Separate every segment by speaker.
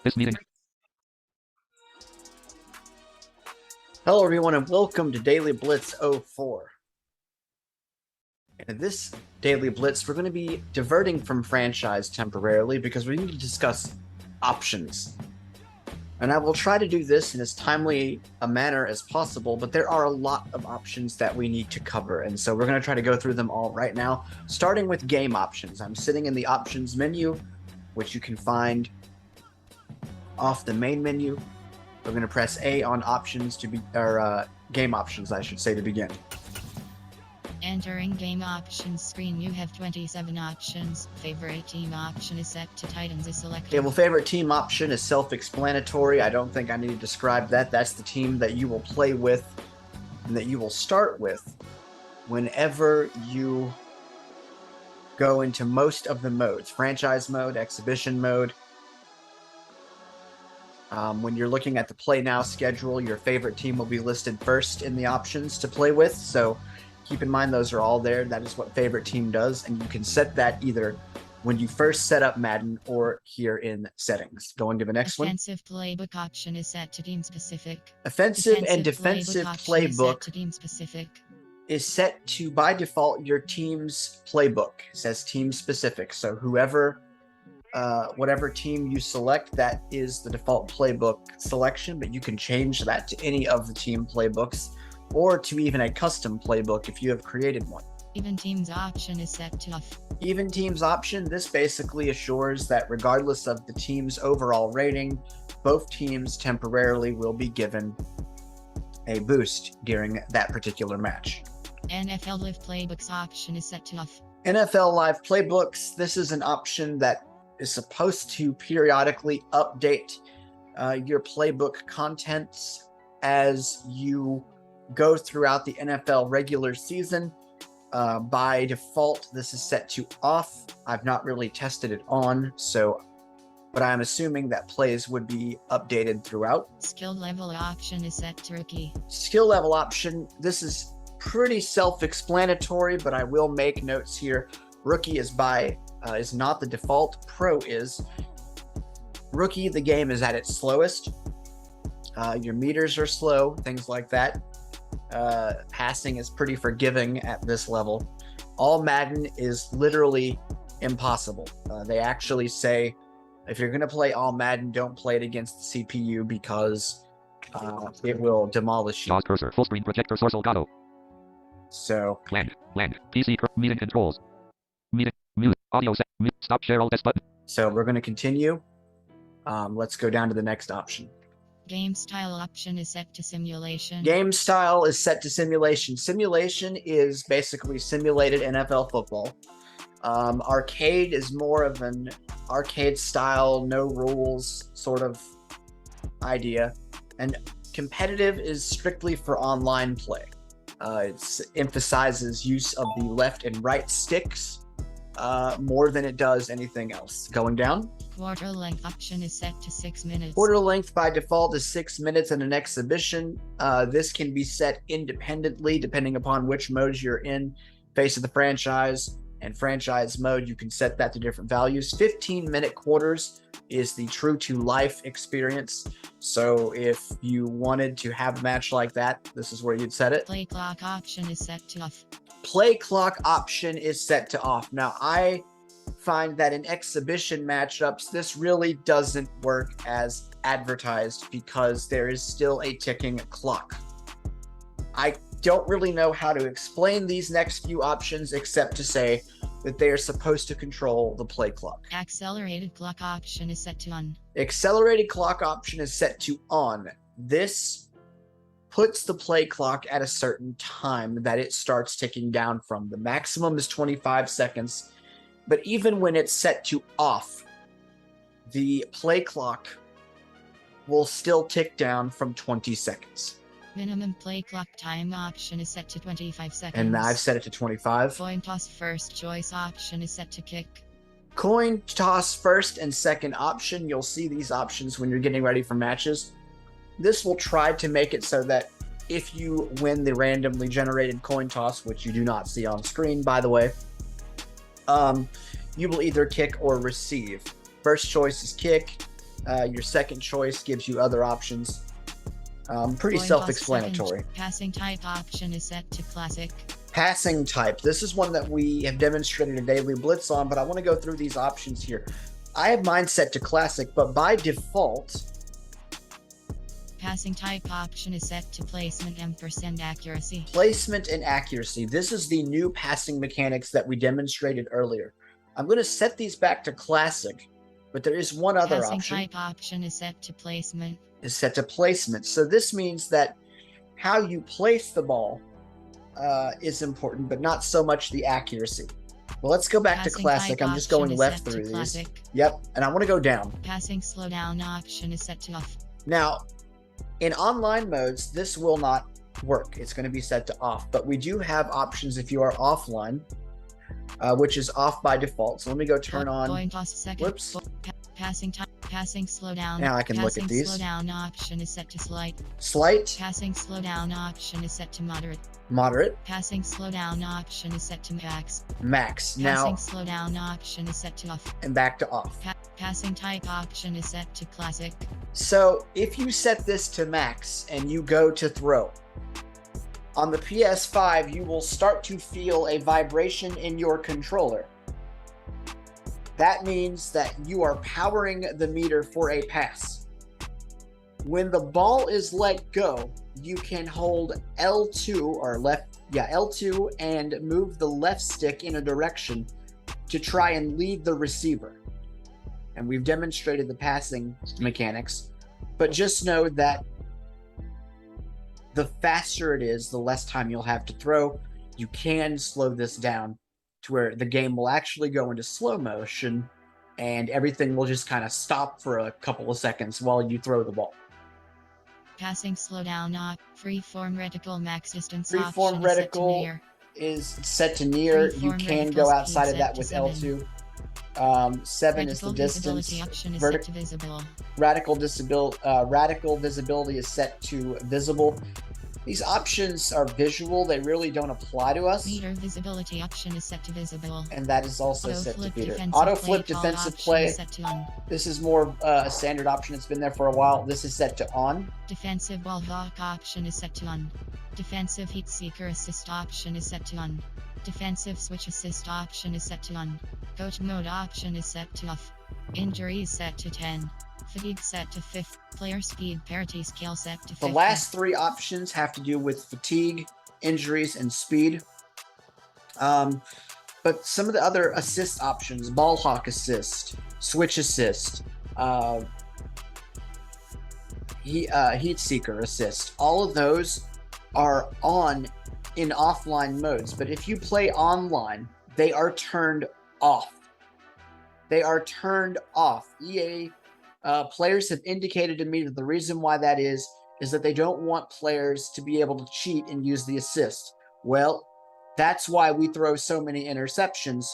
Speaker 1: This meeting.
Speaker 2: Hello everyone and welcome to Daily Blitz 04. In this Daily Blitz, we're going to be diverting from franchise temporarily because we need to discuss options. And I will try to do this in as timely a manner as possible, but there are a lot of options that we need to cover. And so we're going to try to go through them all right now, starting with game options. I'm sitting in the options menu, which you can find off the main menu. We're going to press A on options game options, I should say, to begin.
Speaker 3: Entering game options screen, you have 27 options. Favorite team option is set to Titans is selected.
Speaker 2: Okay, well, favorite team option is self-explanatory. I don't think I need to describe that. That's the team that you will play with and that you will start with whenever you go into most of the modes. Franchise mode, exhibition mode. When you're looking at the Play Now schedule, your favorite team will be listed first in the options to play with. So keep in mind those are all there. That is what favorite team does. And you can set that either when you first set up Madden or here in settings. Going to the next one.
Speaker 3: Offensive playbook option is set to team specific.
Speaker 2: Offensive and defensive playbook
Speaker 3: to team specific.
Speaker 2: Is set to, by default, your team's playbook. It says team specific. So whatever team you select, that is the default playbook selection, but you can change that to any of the team playbooks or to even a custom playbook if you have created one.
Speaker 3: Even teams option is set to off.
Speaker 2: Even teams option, this basically assures that regardless of the team's overall rating, both teams temporarily will be given a boost during that particular match.
Speaker 3: NFL Live Playbooks option is set to off.
Speaker 2: NFL Live Playbooks, this is an option that is supposed to periodically update your playbook contents as you go throughout the NFL regular season. By default, this is set to off. I've not really tested it on, but I'm assuming that plays would be updated throughout.
Speaker 3: Skill level option is set to rookie.
Speaker 2: Skill level option, this is pretty self-explanatory, but I will make notes here. Rookie is not the default. Pro is. Rookie, the game is at its slowest. Your meters are slow, things like that. Passing is pretty forgiving at this level. All Madden is literally impossible. They actually say, if you're going to play all Madden, don't play it against the CPU because it will demolish you.
Speaker 1: JAWS cursor, full screen projector source Elgato.
Speaker 2: So,
Speaker 1: Land, PC, meeting controls. Meeting, mute, audio set, mute, stop share alt S button.
Speaker 2: So we're going to continue. Let's go down to the next option.
Speaker 3: Game style option is set to simulation.
Speaker 2: Game style is set to simulation. Simulation is basically simulated NFL football. Arcade is more of an arcade style, no rules sort of idea. And competitive is strictly for online play. It emphasizes use of the left and right sticks more than it does anything else. Going down.
Speaker 3: Quarter length option is set to 6 minutes.
Speaker 2: Quarter length by default is 6 minutes in an exhibition. This can be set independently depending upon which modes you're in. Face of the franchise and franchise mode, you can set that to different values. 15-minute quarters is the true to life experience. So if you wanted to have a match like that, this is where you'd set it.
Speaker 3: Play clock option is set to off.
Speaker 2: Play clock option is set to off. Now, I find that in exhibition matchups, this really doesn't work as advertised because there is still a ticking clock. I don't really know how to explain these next few options except to say that they are supposed to control the play clock.
Speaker 3: Accelerated clock option is set to on.
Speaker 2: Accelerated clock option is set to on. This puts the play clock at a certain time that it starts ticking down from. The maximum is 25 seconds, but even when it's set to off, the play clock will still tick down from 20 seconds.
Speaker 3: Minimum play clock time option is set to 25 seconds.
Speaker 2: And I've set it to 25.
Speaker 3: Coin toss first choice option is set to kick.
Speaker 2: Coin toss first and second option. You'll see these options when you're getting ready for matches. This will try to make it so that if you win the randomly generated coin toss, which you do not see on screen, by the way, you will either kick or receive. First choice is kick. Your second choice gives you other options. Pretty
Speaker 3: Coin toss
Speaker 2: self-explanatory.
Speaker 3: second. Passing type option is set to classic.
Speaker 2: Passing type. This is one that we have demonstrated a daily blitz on, but I want to go through these options here. I have mine set to classic, but by default,
Speaker 3: Passing type option is set to placement and accuracy.
Speaker 2: placement and accuracy. This is the new passing mechanics that we demonstrated earlier. I'm going to set these back to classic, but there is one other
Speaker 3: Passing
Speaker 2: option.
Speaker 3: type option is set to placement.
Speaker 2: Is set to placement. So this means that how you place the ball is important, but not so much the accuracy. Well, let's go back to
Speaker 3: Passing
Speaker 2: classic.
Speaker 3: type
Speaker 2: I'm just
Speaker 3: option
Speaker 2: going
Speaker 3: is
Speaker 2: left
Speaker 3: set to
Speaker 2: through these.
Speaker 3: classic.
Speaker 2: Yep, and I want to go down.
Speaker 3: Passing slowdown option is set to off.
Speaker 2: Now, in online modes, this will not work. It's going to be set to off, but we do have options if you are offline, which is off by default. So let me go turn on.
Speaker 3: Coin toss second.
Speaker 2: Whoops.
Speaker 3: Passing time. Passing slowdown.
Speaker 2: Now I can look at these.
Speaker 3: Passing slowdown option is set to slight.
Speaker 2: Slight,
Speaker 3: Passing slowdown option is set to moderate.
Speaker 2: moderate,
Speaker 3: Passing slowdown option is set to max.
Speaker 2: max. Now,
Speaker 3: Passing slowdown option is set to off.
Speaker 2: and back to off.
Speaker 3: Passing type option is set to classic.
Speaker 2: So if you set this to max and you go to throw, on the PS5, you will start to feel a vibration in your controller. That means that you are powering the meter for a pass. When the ball is let go, you can hold L2 or L2 and move the left stick in a direction to try and lead the receiver. And we've demonstrated the passing mechanics, but just know that the faster it is, the less time you'll have to throw. You can slow this down to where the game will actually go into slow motion and everything will just kind of stop for a couple of seconds while you throw the ball.
Speaker 3: Passing slowdown off. Freeform reticle max distance
Speaker 2: Freeform
Speaker 3: option is set to
Speaker 2: reticle
Speaker 3: near.
Speaker 2: is set to near. You
Speaker 3: Freeform
Speaker 2: can
Speaker 3: reticle
Speaker 2: go
Speaker 3: speed
Speaker 2: outside of
Speaker 3: set
Speaker 2: that
Speaker 3: to
Speaker 2: with
Speaker 3: 7.
Speaker 2: L2. 7 is the
Speaker 3: Reticle
Speaker 2: distance.
Speaker 3: visibility option is
Speaker 2: Vertic-
Speaker 3: set to visible.
Speaker 2: Radical visibility is set to visible. These options are visual. They really don't apply to us.
Speaker 3: Meter visibility option is set to visible.
Speaker 2: And that is also
Speaker 3: Auto
Speaker 2: set to
Speaker 3: flip
Speaker 2: meter.
Speaker 3: defensive
Speaker 2: Auto
Speaker 3: play
Speaker 2: flip
Speaker 3: call
Speaker 2: defensive
Speaker 3: option
Speaker 2: play.
Speaker 3: is set to on.
Speaker 2: This is more a standard option. It's been there for a while. This is set to on.
Speaker 3: Defensive wall hawk option is set to on. Defensive heat seeker assist option is set to on. Defensive switch assist option is set to on. Coach mode option is set to off. Injuries set to 10. Fatigue set to 50. Player speed parity scale set to 50.
Speaker 2: The last three options have to do with fatigue, injuries, and speed. But some of the other assist options, ball hawk assist, switch assist, heat seeker assist, all of those are on in offline modes. But if you play online, they are turned off. They are turned off. EA players have indicated to me that the reason why that is that they don't want players to be able to cheat and use the assist. Well, that's why we throw so many interceptions,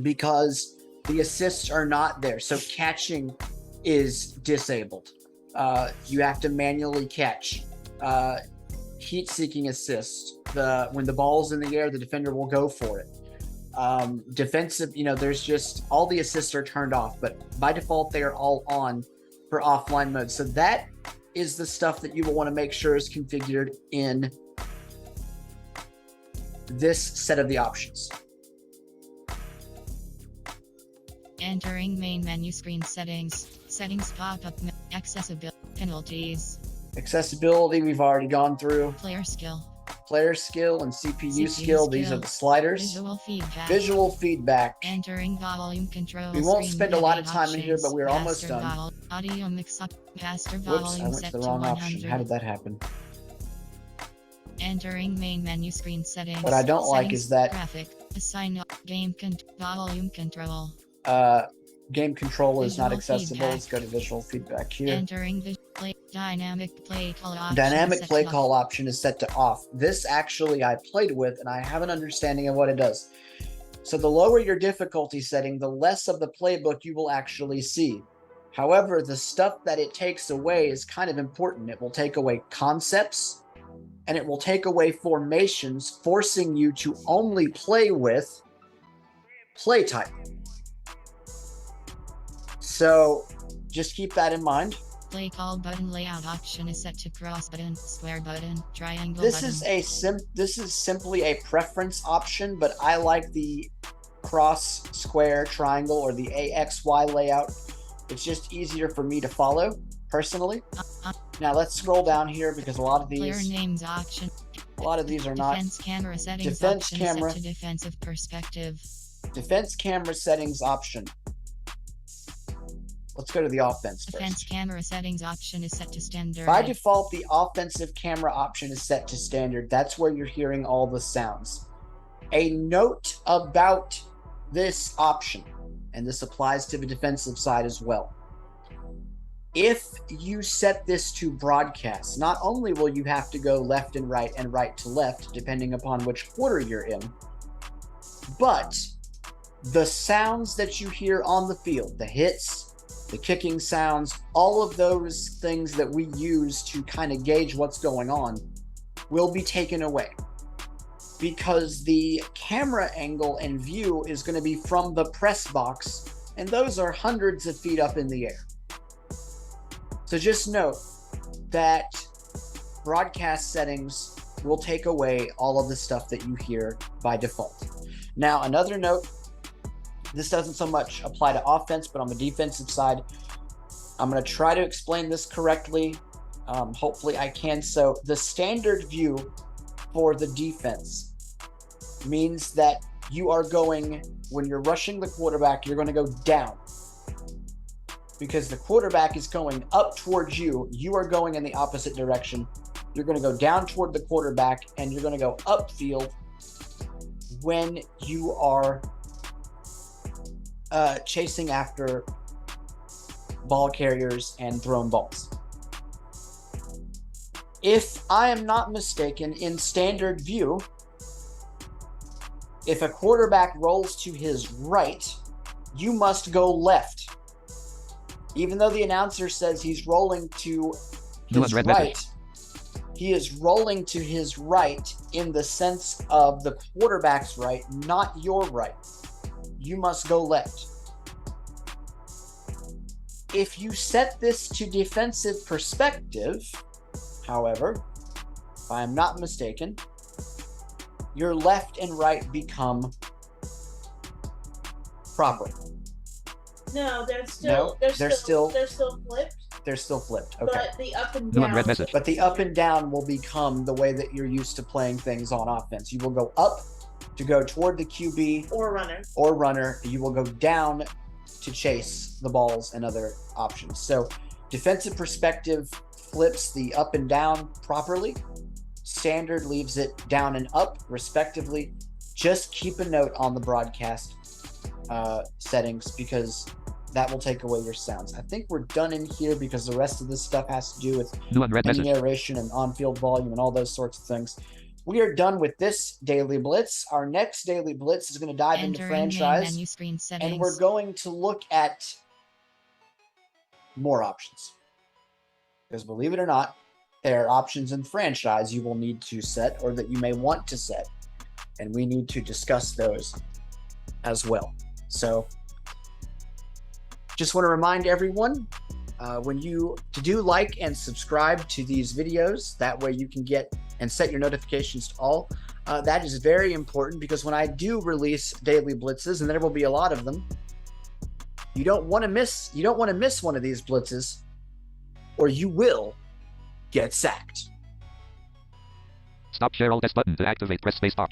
Speaker 2: because the assists are not there. So catching is disabled. You have to manually catch. Heat-seeking assist. When the ball's in the air, the defender will go for it. Defensive, there's just all the assists are turned off, but by default they are all on for offline mode. So that is the stuff that you will want to make sure is configured in this set of the options.
Speaker 3: Entering main menu screen settings. Settings pop up. Accessibility. Penalties.
Speaker 2: Accessibility we've already gone through.
Speaker 3: Player skill.
Speaker 2: Player skill and CPU
Speaker 3: CPU
Speaker 2: skill. These are
Speaker 3: skill.
Speaker 2: the sliders.
Speaker 3: Visual feedback.
Speaker 2: Visual feedback.
Speaker 3: Entering volume control.
Speaker 2: We won't
Speaker 3: screen
Speaker 2: spend a lot of
Speaker 3: editing
Speaker 2: time in here, but we're almost
Speaker 3: Master
Speaker 2: done.
Speaker 3: Audio mix up. Master
Speaker 2: Whoops,
Speaker 3: volume
Speaker 2: I went
Speaker 3: set
Speaker 2: to the
Speaker 3: to
Speaker 2: wrong
Speaker 3: 100.
Speaker 2: option. How did that happen?
Speaker 3: Entering main menu screen settings.
Speaker 2: What I don't like
Speaker 3: Settings,
Speaker 2: is that
Speaker 3: graphic. Assign game volume control.
Speaker 2: Game control is not
Speaker 3: Visual
Speaker 2: accessible.
Speaker 3: feedback.
Speaker 2: Let's go to visual feedback here.
Speaker 3: Entering dynamic play call option.
Speaker 2: Dynamic
Speaker 3: set
Speaker 2: play
Speaker 3: to
Speaker 2: call
Speaker 3: off.
Speaker 2: option is set to off. This actually I played with and I have an understanding of what it does. So the lower your difficulty setting, the less of the playbook you will actually see. However, the stuff that it takes away is kind of important. It will take away concepts and it will take away formations, forcing you to only play with play type. So just keep that in mind.
Speaker 3: Play call button layout option is set to cross button, square button, triangle
Speaker 2: This
Speaker 3: button.
Speaker 2: is simply a preference option, but I like the cross, square, triangle, or the AXY layout. It's just easier for me to follow personally. Now let's scroll down here because a lot of
Speaker 3: Player
Speaker 2: these
Speaker 3: names option.
Speaker 2: are not.
Speaker 3: Defense camera settings
Speaker 2: Defense
Speaker 3: option
Speaker 2: camera.
Speaker 3: is set to defensive perspective.
Speaker 2: Defense camera settings option. Let's go to the offense
Speaker 3: Defense
Speaker 2: first.
Speaker 3: camera settings option is set to standard.
Speaker 2: By default, the offensive camera option is set to standard. That's where you're hearing all the sounds. A note about this option, and this applies to the defensive side as well. If you set this to broadcast, not only will you have to go left and right to left, depending upon which quarter you're in, but the sounds that you hear on the field, the hits, the kicking sounds, all of those things that we use to kind of gauge what's going on will be taken away, because the camera angle and view is going to be from the press box, and those are hundreds of feet up in the air. So just note that broadcast settings will take away all of the stuff that you hear by default. Now, another note, this doesn't so much apply to offense, but on the defensive side, I'm going to try to explain this correctly. Hopefully I can. So the standard view for the defense means that you are going, when you're rushing the quarterback, you're going to go down. Because the quarterback is going up towards you, you are going in the opposite direction. You're going to go down toward the quarterback, and you're going to go upfield when you are chasing after ball carriers and thrown balls. If I am not mistaken, in standard view, if a quarterback rolls to his right, you must go left. Even though the announcer says he's rolling to his right, he is rolling to his right in the sense of the quarterback's right, not your right. You must go left. If you set this to defensive perspective, however, if I am not mistaken, your left and right become proper.
Speaker 4: No, they're still flipped.
Speaker 2: They're still flipped. Okay.
Speaker 4: But the up and down.
Speaker 1: Red message.
Speaker 2: But the up and down will become the way that you're used to playing things on offense. You will go up to go toward the QB
Speaker 4: Or runner.
Speaker 2: or runner. You will go down to chase the balls and other options. So defensive perspective flips the up and down properly. Standard leaves it down and up respectively. Just keep a note on the broadcast settings, because that will take away your sounds. I think we're done in here because the rest of this stuff has to do with narration and on-field volume and all those sorts of things. We are done with this Daily Blitz. Our next Daily Blitz is going to dive into franchise,
Speaker 3: menu screen
Speaker 2: and we're going to look at more options. Because believe it or not, there are options in franchise you will need to set, or that you may want to set, and we need to discuss those as well. So just want to remind everyone, to do like and subscribe to these videos. That way you can get and set your notifications to all. That is very important, because when I do release daily blitzes, and there will be a lot of them, you don't want to miss one of these blitzes, or you will get sacked.
Speaker 1: Stop share alt S button to activate. Press spacebar.